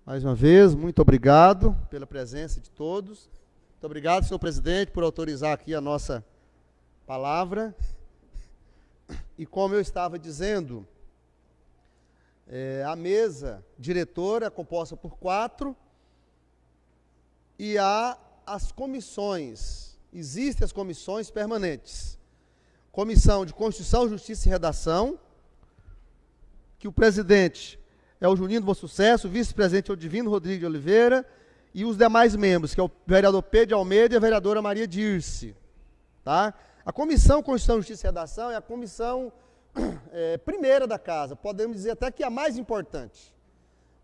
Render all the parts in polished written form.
Mais uma vez, muito obrigado pela presença de todos. Muito obrigado, senhor presidente, por autorizar aqui a nossa palavra. E como eu estava dizendo, a mesa diretora é composta por 4 e há as comissões, existem as comissões permanentes. Comissão de Constituição, Justiça e Redação, que o presidente é o Juninho do Bom Sucesso, o vice-presidente é o Divino Rodrigo de Oliveira, e os demais membros, que é o vereador Pedro de Almeida e a vereadora Maria Dirce. Tá? A Comissão Constituição, Justiça e Redação é a comissão primeira da casa, podemos dizer até que é a mais importante.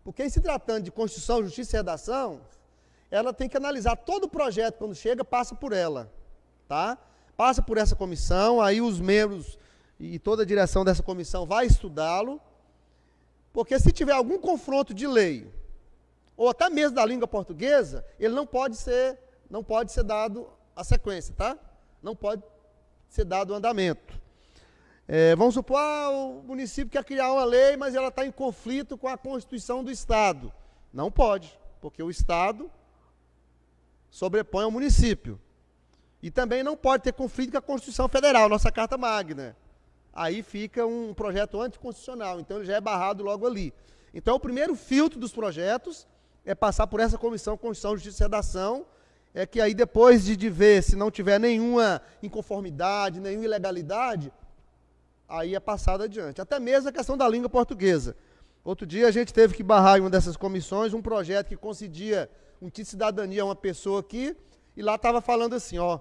Porque em se tratando de Constituição, Justiça e Redação, ela tem que analisar todo o projeto, quando chega, passa por ela. Tá? Passa por essa comissão, aí os membros e toda a direção dessa comissão vai estudá-lo, porque se tiver algum confronto de lei, ou até mesmo da língua portuguesa, ele não pode ser dado a sequência, tá? Não pode ser dado o andamento. Vamos supor, o município quer criar uma lei, mas ela está em conflito com a Constituição do Estado. Não pode, porque o Estado sobrepõe ao município. E também não pode ter conflito com a Constituição Federal, nossa Carta Magna. Aí fica um projeto anticonstitucional, então ele já é barrado logo ali. Então o primeiro filtro dos projetos é passar por essa comissão Constituição, Justiça e Redação, que aí depois de ver se não tiver nenhuma inconformidade, nenhuma ilegalidade, aí é passado adiante. Até mesmo a questão da língua portuguesa. Outro dia a gente teve que barrar em uma dessas comissões um projeto que concedia um título de cidadania a uma pessoa aqui, e lá estava falando assim, ó,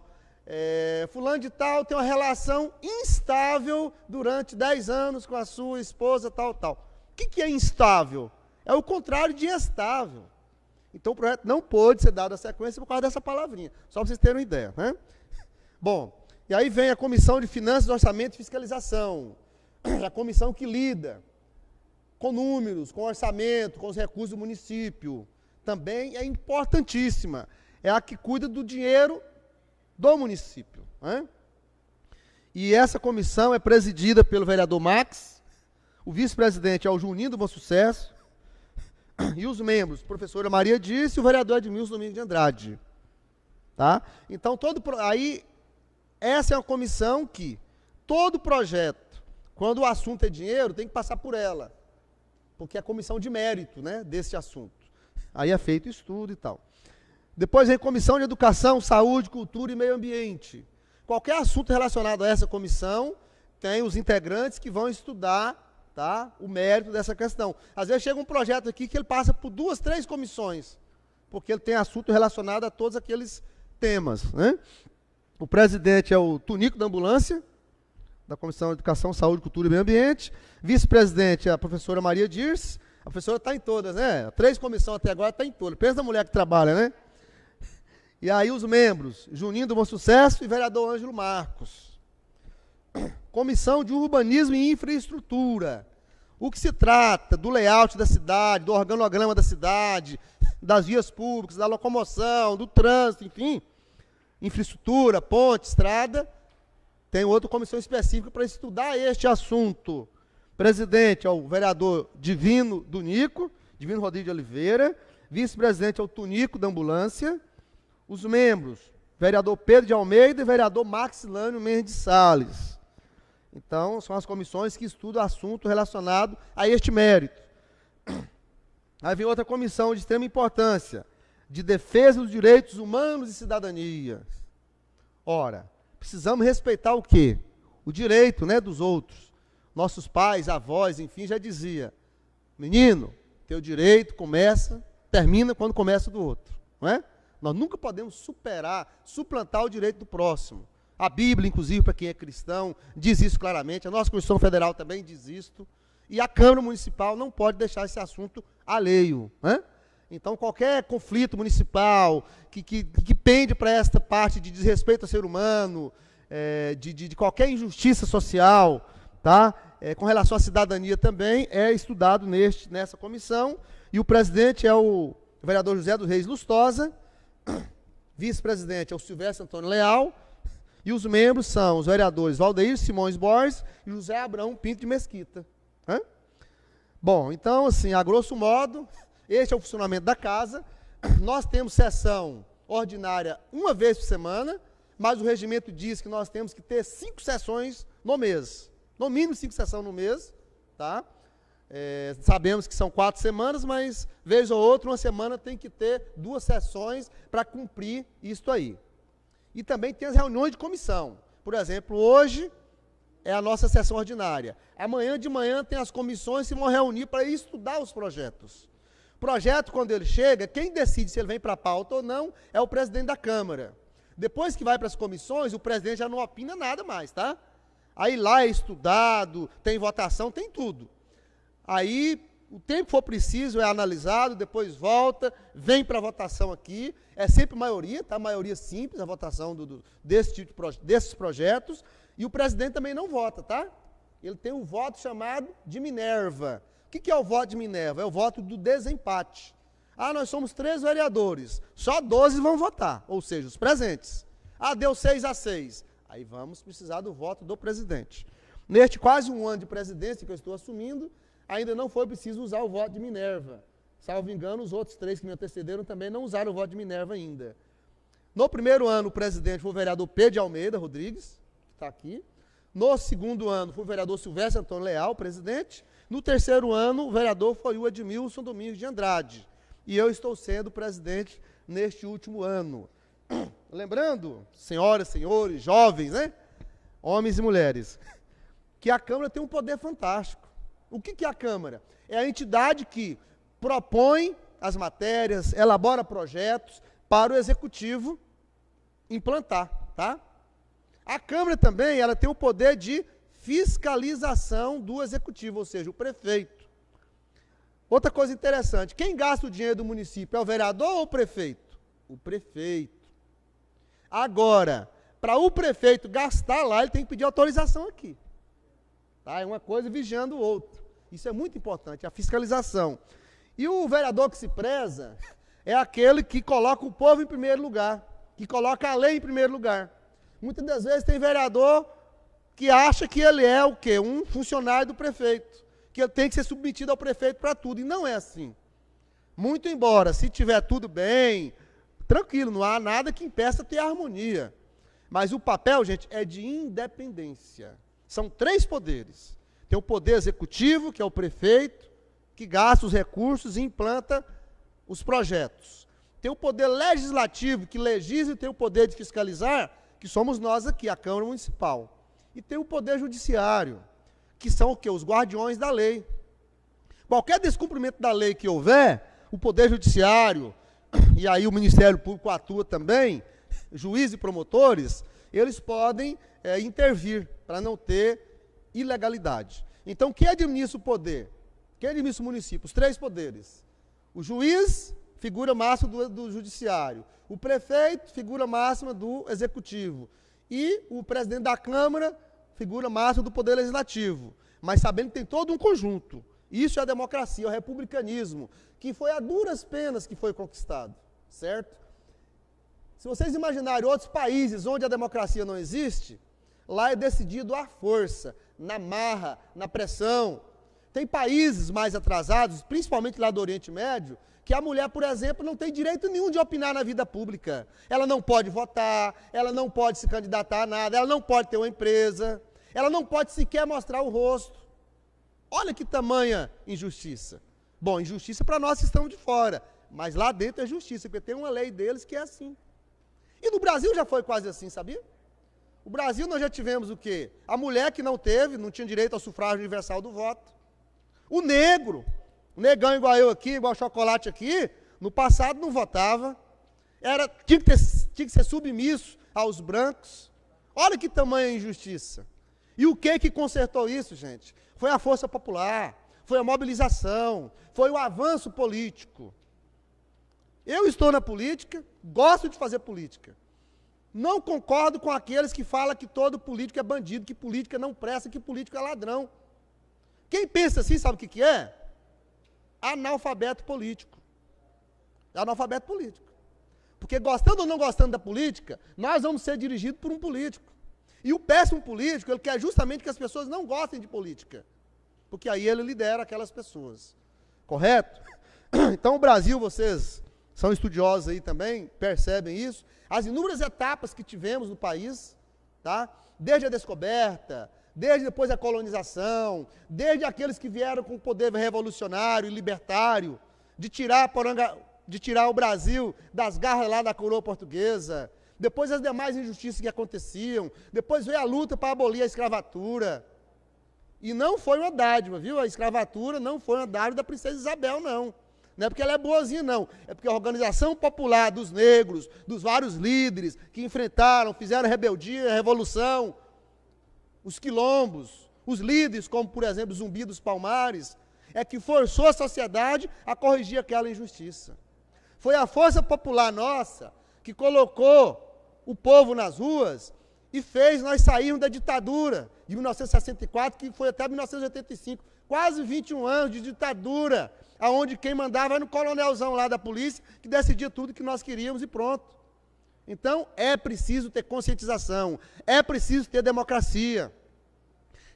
fulano de tal tem uma relação instável durante 10 anos com a sua esposa, tal, tal. O que é instável? É o contrário de estável. Então o projeto não pôde ser dado a sequência por causa dessa palavrinha, só para vocês terem uma ideia. Né? Bom, e aí vem a Comissão de Finanças, Orçamento e Fiscalização, a comissão que lida com números, com orçamento, com os recursos do município. Também é importantíssima. É a que cuida do dinheiro do município. Né? E essa comissão é presidida pelo vereador Max, o vice-presidente é o Juninho do Bom Sucesso, e os membros, a professora Maria Dirce e o vereador Edmilson Domingos de Andrade. Tá? Então, aí, essa é uma comissão que, todo projeto, quando o assunto é dinheiro, tem que passar por ela, porque é a comissão de mérito, né, desse assunto. Aí é feito estudo e tal. Depois vem Comissão de Educação, Saúde, Cultura e Meio Ambiente. Qualquer assunto relacionado a essa comissão, tem os integrantes que vão estudar, tá, o mérito dessa questão. Às vezes chega um projeto aqui que ele passa por 2, 3 comissões, porque ele tem assunto relacionado a todos aqueles temas. Né? O presidente é o Tunico da Ambulância, da Comissão de Educação, Saúde, Cultura e Meio Ambiente. Vice-presidente é a professora Maria Dirce. A professora está em todas, né? 3 comissões até agora, está em todas. Pensa na mulher que trabalha, né? E aí os membros, Juninho do Bom Sucesso e vereador Ângelo Marcos. Comissão de Urbanismo e Infraestrutura. O que se trata do layout da cidade, do organograma da cidade, das vias públicas, da locomoção, do trânsito, enfim. Infraestrutura, ponte, estrada. Tem outra comissão específica para estudar este assunto. Presidente é o vereador Divino do Nico, Divino Rodrigo de Oliveira. Vice-presidente é o Tunico da Ambulância. Os membros, vereador Pedro de Almeida e vereador Maxilânio Mendes Salles. Então, são as comissões que estudam assunto relacionado a este mérito. Aí vem outra comissão de extrema importância, de defesa dos direitos humanos e cidadania. Ora, precisamos respeitar o quê? O direito, né, dos outros. Nossos pais, avós, enfim, já dizia, menino, teu direito termina quando começa do outro. Não é? Nós nunca podemos suplantar o direito do próximo. A Bíblia, inclusive, para quem é cristão, diz isso claramente. A nossa Constituição Federal também diz isso. E a Câmara Municipal não pode deixar esse assunto alheio. Né? Então, qualquer conflito municipal que pende para esta parte de desrespeito ao ser humano, de qualquer injustiça social, tá? Com relação à cidadania também, é estudado nessa comissão. E o presidente é o vereador José dos Reis Lustosa, vice-presidente é o Silvestre Antônio Leal, e os membros são os vereadores Valdeir Simões Borges e José Abrão Pinto de Mesquita. Bom, então, assim, a grosso modo, Este é o funcionamento da casa. Nós temos sessão ordinária uma vez por semana, mas o regimento diz que nós temos que ter 5 sessões no mês. No mínimo 5 sessões no mês, tá? Sabemos que são 4 semanas, mas vez ou outra, uma semana tem que ter 2 sessões para cumprir isso aí. E também tem as reuniões de comissão. Por exemplo, hoje é a nossa sessão ordinária. Amanhã de manhã tem as comissões que vão reunir para estudar os projetos. Projeto, quando ele chega, quem decide se ele vem para a pauta ou não é o presidente da Câmara. Depois que vai para as comissões, o presidente já não opina nada mais, tá? Aí lá é estudado, tem votação, tem tudo. Aí, o tempo que for preciso é analisado, depois volta, vem para a votação aqui. É sempre maioria, tá? Maioria simples, a votação desses projetos. E o presidente também não vota, tá? Ele tem um voto chamado de Minerva. O que é o voto de Minerva? É o voto do desempate. Ah, nós somos 3 vereadores, só 12 vão votar, ou seja, os presentes. Ah, deu 6-6. Aí vamos precisar do voto do presidente. Neste quase um ano de presidência que eu estou assumindo, ainda não foi preciso usar o voto de Minerva. Salvo engano, os outros 3 que me antecederam também não usaram o voto de Minerva ainda. No primeiro ano, o presidente foi o vereador Pedro de Almeida Rodrigues, que está aqui. No segundo ano, foi o vereador Silvestre Antônio Leal, presidente. No terceiro ano, o vereador foi o Edmilson Domingos de Andrade. E eu estou sendo presidente neste último ano. Lembrando, senhoras, senhores, jovens, né? Homens e mulheres, que a Câmara tem um poder fantástico. O que é a Câmara? É a entidade que propõe as matérias, elabora projetos para o Executivo implantar, tá? A Câmara também, ela tem o poder de fiscalização do Executivo, ou seja, o prefeito. Outra coisa interessante, quem gasta o dinheiro do município é o vereador ou o prefeito? O prefeito. Agora, para o prefeito gastar lá, ele tem que pedir autorização aqui. Tá? É uma coisa vigiando o outro. Isso é muito importante, a fiscalização. E o vereador que se preza é aquele que coloca o povo em primeiro lugar, que coloca a lei em primeiro lugar. Muitas das vezes tem vereador que acha que ele é o quê? Um funcionário do prefeito, que ele tem que ser submetido ao prefeito para tudo, e não é assim. Muito embora, se tiver tudo bem, tranquilo, não há nada que impeça ter harmonia. Mas o papel, gente, é de independência. São 3 poderes. Tem o poder executivo, que é o prefeito, que gasta os recursos e implanta os projetos. Tem o poder legislativo, que legisla e tem o poder de fiscalizar, que somos nós aqui, a Câmara Municipal. E tem o poder judiciário, que são o quê? Os guardiões da lei. Qualquer descumprimento da lei que houver, o poder judiciário, e aí o Ministério Público atua também, juízes e promotores, eles podem intervir para não ter ilegalidade. Então, quem administra o poder? Quem administra o município? Os 3 poderes. O juiz, figura máxima do judiciário. O prefeito, figura máxima do executivo. E o presidente da Câmara, figura máxima do poder legislativo. Mas sabendo que tem todo um conjunto. Isso é a democracia, é o republicanismo, que foi a duras penas que foi conquistado, certo? Se vocês imaginarem outros países onde a democracia não existe, lá é decidido à força, na marra, na pressão. Tem países mais atrasados, principalmente lá do Oriente Médio, que a mulher, por exemplo, não tem direito nenhum de opinar na vida pública. Ela não pode votar, ela não pode se candidatar a nada, ela não pode ter uma empresa, ela não pode sequer mostrar o rosto. Olha que tamanha injustiça. Bom, injustiça para nós que estamos de fora, mas lá dentro é justiça, porque tem uma lei deles que é assim. E no Brasil já foi quase assim, sabia? O Brasil nós já tivemos o quê? A mulher que não tinha direito ao sufrágio universal do voto. O negro, o negão igual eu aqui, igual chocolate aqui, no passado não votava. Tinha que ser submisso aos brancos. Olha que tamanha injustiça. E o que consertou isso, gente? Foi a força popular, foi a mobilização, foi o avanço político. Eu estou na política, gosto de fazer política. Não concordo com aqueles que falam que todo político é bandido, que política não presta, que político é ladrão. Quem pensa assim, sabe o que é? Analfabeto político. É analfabeto político. Porque gostando ou não gostando da política, nós vamos ser dirigidos por um político. E o péssimo político, ele quer justamente que as pessoas não gostem de política. Porque aí ele lidera aquelas pessoas. Correto? Então, o Brasil, vocês são estudiosos aí também, percebem isso, as inúmeras etapas que tivemos no país, tá? Desde a descoberta, desde depois da colonização, desde aqueles que vieram com o poder revolucionário e libertário, de tirar o Brasil das garras lá da coroa portuguesa, depois as demais injustiças que aconteciam, depois veio a luta para abolir a escravatura. E não foi uma dádiva, viu? A escravatura não foi uma dádiva da princesa Isabel, não. Não é porque ela é boazinha, não. É porque a organização popular dos negros, dos vários líderes que enfrentaram, fizeram rebeldia, revolução, os quilombos, os líderes, como, por exemplo, Zumbi dos Palmares, é que forçou a sociedade a corrigir aquela injustiça. Foi a força popular nossa que colocou o povo nas ruas e fez nós sairmos da ditadura de 1964, que foi até 1985, quase 21 anos de ditadura, aonde quem mandava era o coronelzão lá da polícia, que decidia tudo que nós queríamos e pronto. Então, é preciso ter conscientização, é preciso ter democracia.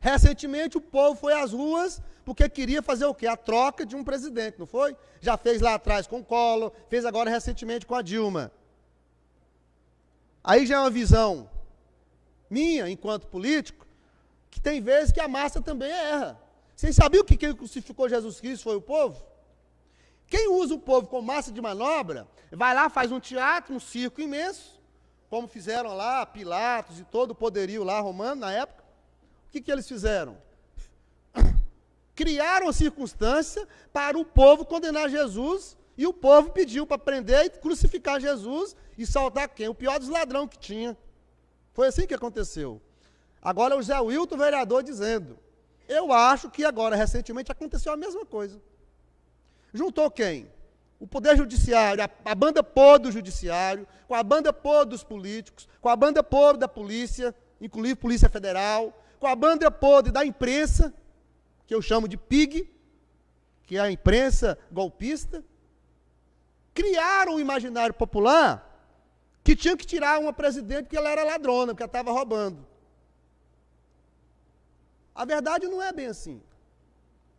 Recentemente, o povo foi às ruas porque queria fazer o quê? A troca de um presidente, não foi? Já fez lá atrás com o Collor, fez agora recentemente com a Dilma. Aí já é uma visão minha, enquanto político, que tem vezes que a massa também erra. Vocês sabiam que quem crucificou Jesus Cristo foi o povo? Quem usa o povo como massa de manobra, vai lá, faz um teatro, um circo imenso, como fizeram lá Pilatos e todo o poderio lá romano na época. O que eles fizeram? Criaram a circunstância para o povo condenar Jesus, e o povo pediu para prender e crucificar Jesus e soltar quem? O pior dos ladrões que tinha. Foi assim que aconteceu. Agora o Zé Wilton, vereador, dizendo, eu acho que agora, recentemente, aconteceu a mesma coisa. Juntou quem? O Poder Judiciário, a banda podre do Judiciário, com a banda podre dos políticos, com a banda podre da polícia, inclusive Polícia Federal, com a banda podre da imprensa, que eu chamo de PIG, que é a imprensa golpista, criaram o imaginário popular que tinha que tirar uma presidente porque ela era ladrona, porque ela estava roubando. A verdade não é bem assim.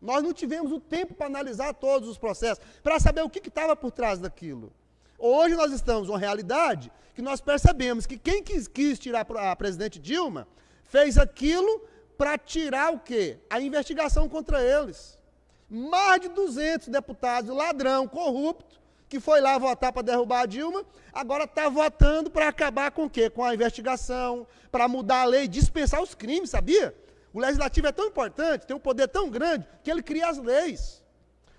Nós não tivemos o tempo para analisar todos os processos, para saber o que estava por trás daquilo. Hoje nós estamos numa realidade que nós percebemos que quem quis tirar a presidente Dilma fez aquilo para tirar o quê? A investigação contra eles. Mais de 200 deputados, ladrão, corrupto, que foi lá votar para derrubar a Dilma, agora está votando para acabar com o quê? Com a investigação, para mudar a lei, dispensar os crimes, sabia? O legislativo é tão importante, tem um poder tão grande, que ele cria as leis.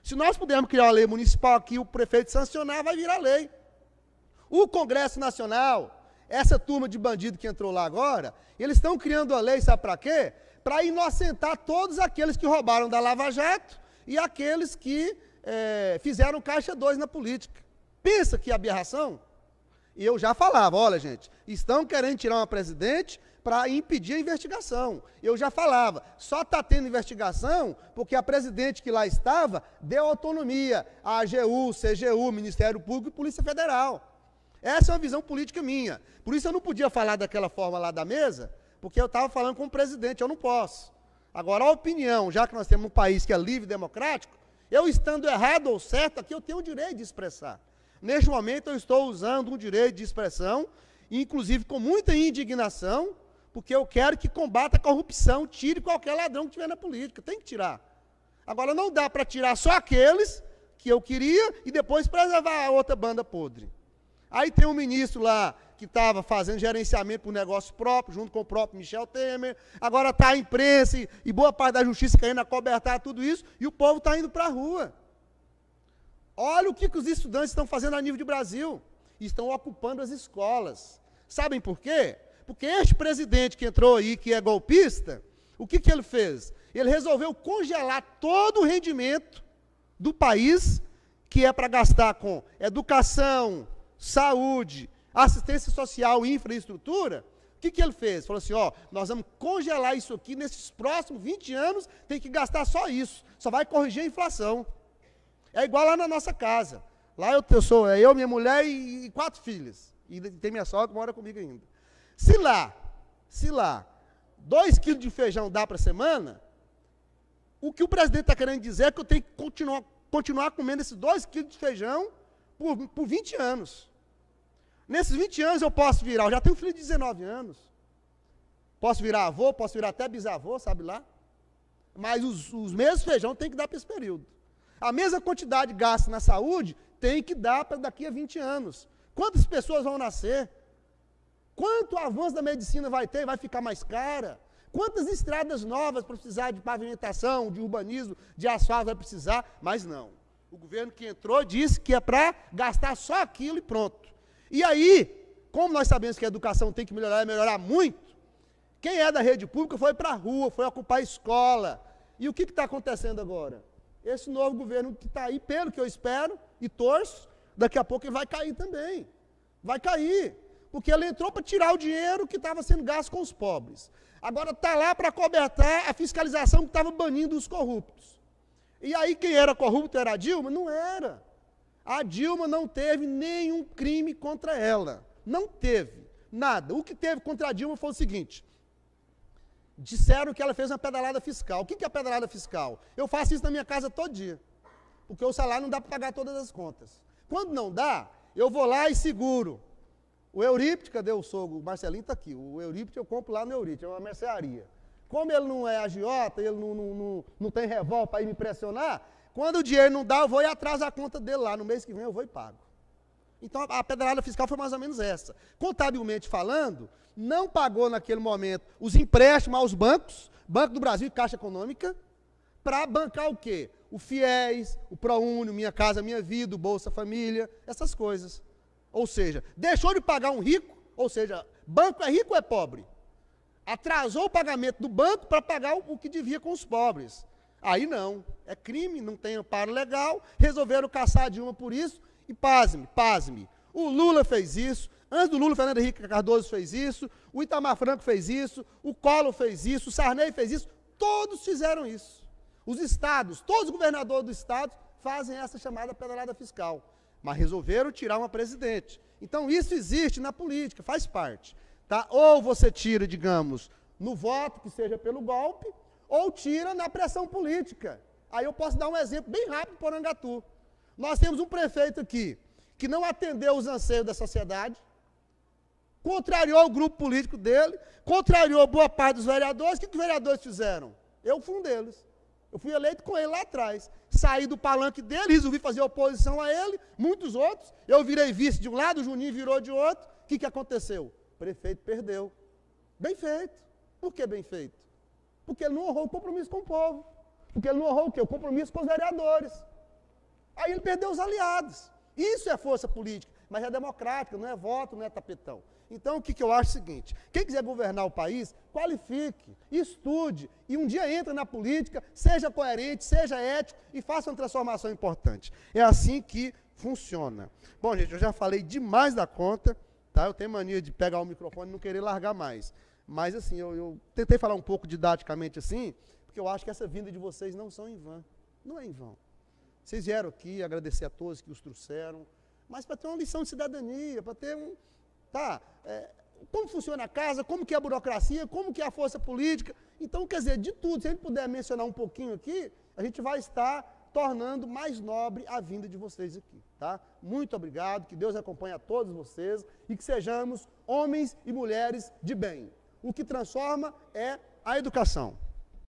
Se nós pudermos criar uma lei municipal aqui, o prefeito sancionar, vai virar lei. O Congresso Nacional, essa turma de bandido que entrou lá agora, eles estão criando a lei, sabe para quê? Para inocentar todos aqueles que roubaram da Lava Jato e aqueles que fizeram caixa 2 na política. Pensa que aberração? E eu já falava, olha gente, estão querendo tirar uma presidente para impedir a investigação. Eu já falava, só está tendo investigação porque a presidente que lá estava deu autonomia à AGU, CGU, Ministério Público e Polícia Federal. Essa é uma visão política minha. Por isso eu não podia falar daquela forma lá da mesa, porque eu estava falando com o presidente, eu não posso. Agora, a opinião, já que nós temos um país que é livre e democrático, eu estando errado ou certo, aqui eu tenho o direito de expressar. Neste momento eu estou usando um direito de expressão, inclusive com muita indignação, porque eu quero que combata a corrupção, tire qualquer ladrão que tiver na política, tem que tirar. Agora não dá para tirar só aqueles que eu queria e depois preservar a outra banda podre. Aí tem um ministro lá que estava fazendo gerenciamento por negócio próprio, junto com o próprio Michel Temer, agora está a imprensa e boa parte da justiça querendo acobertar tudo isso, e o povo está indo para a rua. Olha o que os estudantes estão fazendo a nível de Brasil. Estão ocupando as escolas. Sabem por quê? Porque este presidente que entrou aí, que é golpista, o que ele fez? Ele resolveu congelar todo o rendimento do país, que é para gastar com educação, saúde, assistência social e infraestrutura. O que ele fez? Falou assim, ó, nós vamos congelar isso aqui, nesses próximos 20 anos, tem que gastar só isso, só vai corrigir a inflação. É igual lá na nossa casa. Lá eu sou eu, minha mulher e 4 filhas. E tem minha sogra que mora comigo ainda. Se lá, 2 quilos de feijão dá para a semana, o que o presidente está querendo dizer é que eu tenho que continuar continuar comendo esses 2 quilos de feijão por 20 anos. Nesses 20 anos eu posso virar, eu já tenho um filho de 19 anos. Posso virar avô, posso virar até bisavô, sabe lá? Mas os mesmos feijão tem que dar para esse período. A mesma quantidade gasta na saúde tem que dar para daqui a 20 anos. Quantas pessoas vão nascer? Quanto avanço da medicina vai ter? Vai ficar mais cara? Quantas estradas novas para precisar de pavimentação, de urbanismo, de asfalto vai precisar? Mas não. O governo que entrou disse que é para gastar só aquilo e pronto. E aí, como nós sabemos que a educação tem que melhorar e melhorar muito, quem é da rede pública foi para a rua, foi ocupar a escola. E o que está acontecendo agora? Esse novo governo que está aí, pelo que eu espero e torço, daqui a pouco ele vai cair também. Vai cair. Porque ele entrou para tirar o dinheiro que estava sendo gasto com os pobres. Agora está lá para cobertar a fiscalização que estava banindo os corruptos. E aí quem era corrupto era a Dilma? Não era. A Dilma não teve nenhum crime contra ela. Não teve. Nada. O que teve contra a Dilma foi o seguinte. Disseram que ela fez uma pedalada fiscal. O que é pedalada fiscal? Eu faço isso na minha casa todo dia. Porque o salário não dá para pagar todas as contas. Quando não dá, eu vou lá e seguro. O Eurípides, cadê o sogro? O Marcelinho está aqui. O Eurípides eu compro lá no Eurípides, é uma mercearia. Como ele não é agiota, ele não tem revólver para ir me pressionar, quando o dinheiro não dá, eu vou ir atrás da conta dele lá. No mês que vem eu vou e pago. Então a pedalada fiscal foi mais ou menos essa. Contabilmente falando, não pagou naquele momento os empréstimos aos bancos, Banco do Brasil e Caixa Econômica, para bancar o quê? O FIES, o ProUni, Minha Casa Minha Vida, o Bolsa Família, essas coisas. Ou seja, deixou de pagar um rico, ou seja, banco é rico ou é pobre? Atrasou o pagamento do banco para pagar o que devia com os pobres. Aí não, é crime, não tem amparo legal, resolveram caçar a Dilma por isso, e pasme, o Lula fez isso, antes do Lula, o Fernando Henrique Cardoso fez isso, o Itamar Franco fez isso, o Collor fez isso, o Sarney fez isso, todos fizeram isso. Os estados, todos os governadores do estado fazem essa chamada pedalada fiscal. Mas resolveram tirar uma presidente. Então, isso existe na política, faz parte. Tá? Ou você tira, digamos, no voto, que seja pelo golpe, ou tira na pressão política. Aí eu posso dar um exemplo bem rápido para Porangatu. Nós temos um prefeito aqui, que não atendeu os anseios da sociedade, contrariou o grupo político dele, contrariou boa parte dos vereadores. O que os vereadores fizeram? Eu fui um deles. Eu fui eleito com ele lá atrás. Saí do palanque dele, resolvi fazer oposição a ele, muitos outros. Eu virei vice de um lado, o Juninho virou de outro. O que aconteceu? O prefeito perdeu. Bem feito. Por que bem feito? Porque ele não honrou o compromisso com o povo. Porque ele não honrou o quê? O compromisso com os vereadores. Aí ele perdeu os aliados. Isso é força política, mas é democrática, não é voto, não é tapetão. Então, o que eu acho é o seguinte, quem quiser governar o país, qualifique, estude, e um dia entra na política, seja coerente, seja ético, e faça uma transformação importante. É assim que funciona. Bom, gente, eu já falei demais da conta, tá? Eu tenho mania de pegar o microfone e não querer largar mais. Mas, assim, eu tentei falar um pouco didaticamente assim, porque eu acho que essa vinda de vocês não são em vão. Não é em vão. Vocês vieram aqui, agradecer a todos que os trouxeram, mas para ter uma lição de cidadania, para ter um... Tá, como funciona a casa, como que é a burocracia, como que é a força política. Então, quer dizer, de tudo, se a gente puder mencionar um pouquinho aqui, a gente vai estar tornando mais nobre a vinda de vocês aqui, tá? Muito obrigado, que Deus acompanhe a todos vocês e que sejamos homens e mulheres de bem. O que transforma é a educação.